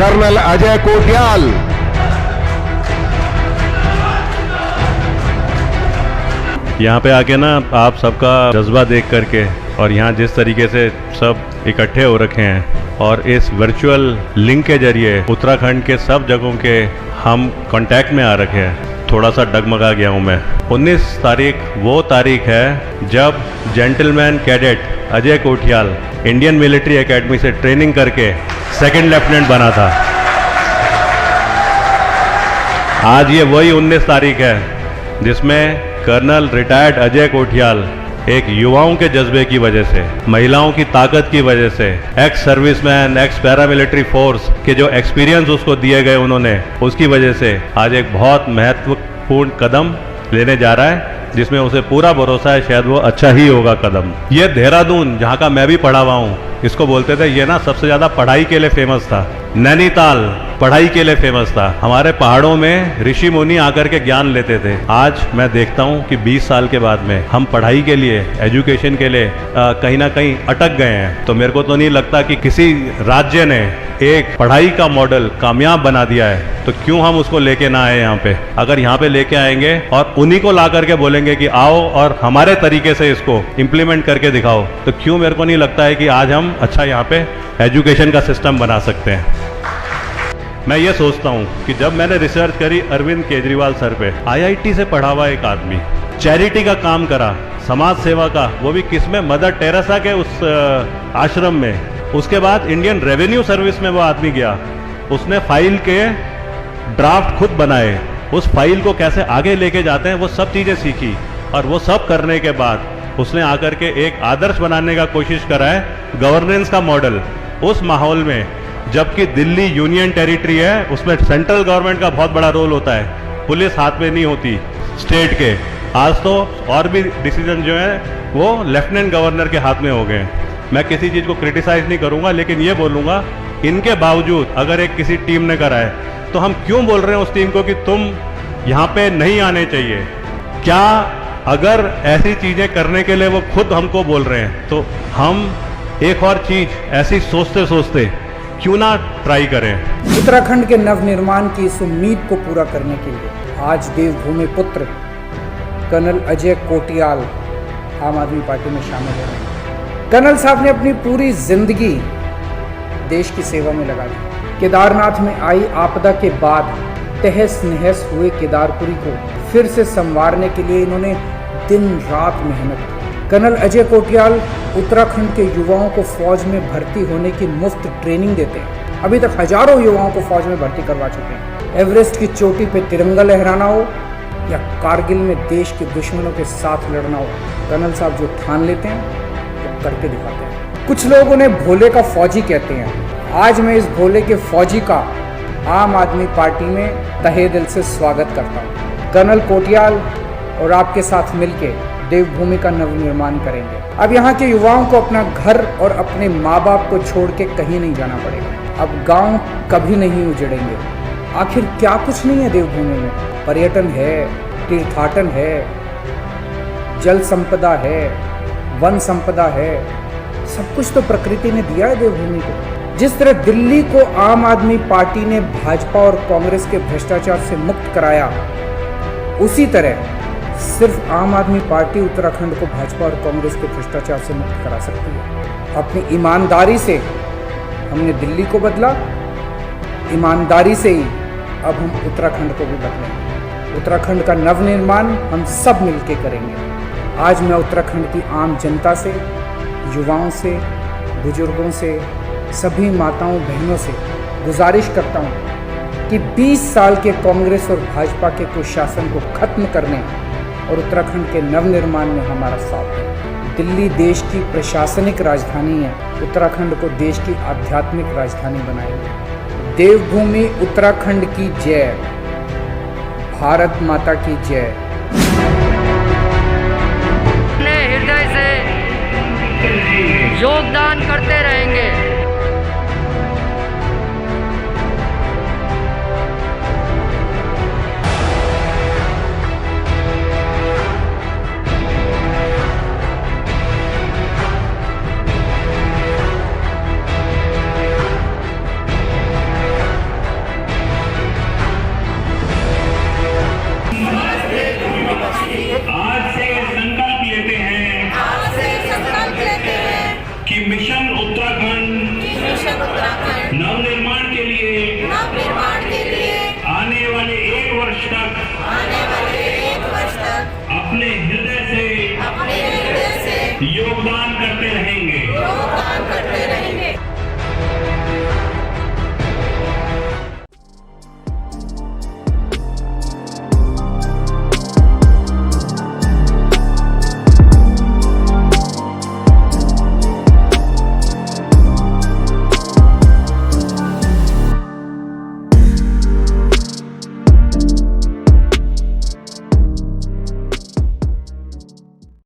Colonel Ajay Kotiyal. यहाँ पे आके ना आप सबका जज्बा देख करके और यहाँ जिस तरीके से सब इकट्ठे हो रखे हैं और इस वर्चुअल लिंक के जरिए उत्तराखंड के सब जगहों के हम कांटेक्ट में आ रखे हैं, थोड़ा सा डगमगा गया हूँ मैं। 19 तारीख वो तारीख है जब gentleman cadet Ajay Kotiyal Indian military academy से ट्रेनिंग करके सेकंड लेफ्टिनेंट बना था। आज ये वही 19 तारीख है जिसमें कर्नल रिटायर्ड अजय कोटियाल एक युवाओं के जज्बे की वजह से, महिलाओं की ताकत की वजह से, ex serviceman, x paramilitary force के जो एक्सपीरियंस उसको दिए गए उन्होंने, उसकी वजह से आज एक बहुत महत्वपूर्ण कदम लेने जा रहा है जिसमें उसे पूरा भरोसा है शायद वो अच्छा ही होगा कदम। ये देहरादून जहाँ का मैं भी पढ़ा हुआ हूँ, इसको बोलते थे ये ना सबसे ज़्यादा पढ़ाई के लिए फेमस था। नैनीताल पढ़ाई के लिए फेमस था। हमारे पहाड़ों में ऋषि मुनि आकर के ज्ञान लेते थे। आज मैं देखता हूँ कि 20 साल के बाद में हम पढ़ाई के लिए, एजुकेशन के लिए कहीं ना कहीं अटक गए हैं। तो मेरे को तो नहीं लगता कि किसी राज्य ने एक पढ़ाई का मॉडल कामयाब बना दिया है तो क्यों हम उसको लेके ना आए यहाँ पे। अगर यहाँ पे लेके आएंगे और उन्हीं को ला करके बोलेंगे कि आओ और हमारे तरीके से इसको इम्प्लीमेंट करके दिखाओ, तो क्यों मेरे को नहीं लगता है कि आज हम अच्छा यहाँ पे एजुकेशन का सिस्टम बना सकते हैं। मैं ये सोचता हूँ कि जब मैंने रिसर्च करी अरविंद केजरीवाल सर पे, आईआईटी से पढ़ा हुआ एक आदमी, चैरिटी का काम करा, समाज सेवा का, वो भी किसमें, मदर टेरेसा के उस आश्रम में। उसके बाद इंडियन रेवेन्यू सर्विस में वो आदमी गया, उसने फाइल के ड्राफ्ट खुद बनाए, उस फाइल को कैसे आगे लेके जाते हैं वो सब चीज़ें सीखी और वो सब करने के बाद उसने आकर के एक आदर्श बनाने का कोशिश करा है, गवर्नेंस का मॉडल। उस माहौल में जबकि दिल्ली यूनियन टेरिटरी है, उसमें सेंट्रल गवर्नमेंट का बहुत बड़ा रोल होता है, पुलिस हाथ में नहीं होती स्टेट के। आज तो और भी डिसीजन जो है वो लेफ्टिनेंट गवर्नर के हाथ में हो गए हैं। मैं किसी चीज़ को क्रिटिसाइज नहीं करूंगा, लेकिन ये बोलूंगा इनके बावजूद अगर एक किसी टीम ने करा है तो हम क्यों बोल रहे हैं उस टीम को कि तुम यहाँ पे नहीं आने चाहिए। क्या अगर ऐसी चीज़ें करने के लिए वो खुद हमको बोल रहे हैं तो हम एक और चीज़ ऐसी सोचते सोचते क्यों ना ट्राई करें। उत्तराखंड के नवनिर्माण की इस उम्मीद को पूरा करने के लिए आज देवभूमि पुत्र कर्नल अजय कोटियाल आम आदमी पार्टी में शामिल हो रहे हैं। कर्नल साहब ने अपनी पूरी जिंदगी देश की सेवा में लगा दी। केदारनाथ में आई आपदा के बाद तहस नहस हुए केदारपुरी को फिर से संवारने के लिए इन्होंने दिन रात मेहनत की। कर्नल अजय कोटियाल उत्तराखंड के युवाओं को फौज में भर्ती होने की मुफ्त ट्रेनिंग देते हैं। अभी तक हजारों युवाओं को फौज में भर्ती करवा चुके हैं। एवरेस्ट की चोटी पे तिरंगा लहराना हो या कारगिल में देश के दुश्मनों के साथ लड़ना हो, कर्नल साहब जो ठान लेते हैं तो करके दिखाते हैं। कुछ लोग उन्हें भोले का फौजी कहते हैं। आज मैं इस भोले के फौजी का आम आदमी पार्टी में तहे दिल से स्वागत करता हूँ। कर्नल कोटियाल और आपके साथ मिलकर देवभूमि का नवनिर्माण करेंगे। अब यहाँ के युवाओं को अपना घर और अपने माँ बाप को छोड़ के कहीं नहीं जाना पड़ेगा। अब गांव कभी नहीं उजड़ेंगे। आखिर क्या कुछ नहीं है देवभूमि में? पर्यटन है, तीर्थाटन है, जल संपदा है, वन संपदा है, सब कुछ तो प्रकृति ने दिया है देवभूमि को। जिस तरह दिल्ली को आम आदमी पार्टी ने भाजपा और कांग्रेस के भ्रष्टाचार से मुक्त कराया, उसी तरह सिर्फ आम आदमी पार्टी उत्तराखंड को भाजपा और कांग्रेस के भ्रष्टाचार से मुक्त करा सकती है। अपनी ईमानदारी से हमने दिल्ली को बदला, ईमानदारी से ही अब हम उत्तराखंड को भी बदलेंगे। उत्तराखंड का नवनिर्माण हम सब मिलके करेंगे। आज मैं उत्तराखंड की आम जनता से, युवाओं से, बुजुर्गों से, सभी माताओं बहनों से गुजारिश करता हूँ कि 20 साल के कांग्रेस और भाजपा के कुशासन को खत्म करने और उत्तराखंड के नवनिर्माण में हमारा साथ है। दिल्ली देश की प्रशासनिक राजधानी है, उत्तराखंड को देश की आध्यात्मिक राजधानी बनाएंगे। देवभूमि उत्तराखंड की जय, भारत माता की जय। अपने हृदय से योगदान करते रहेंगे। काम करते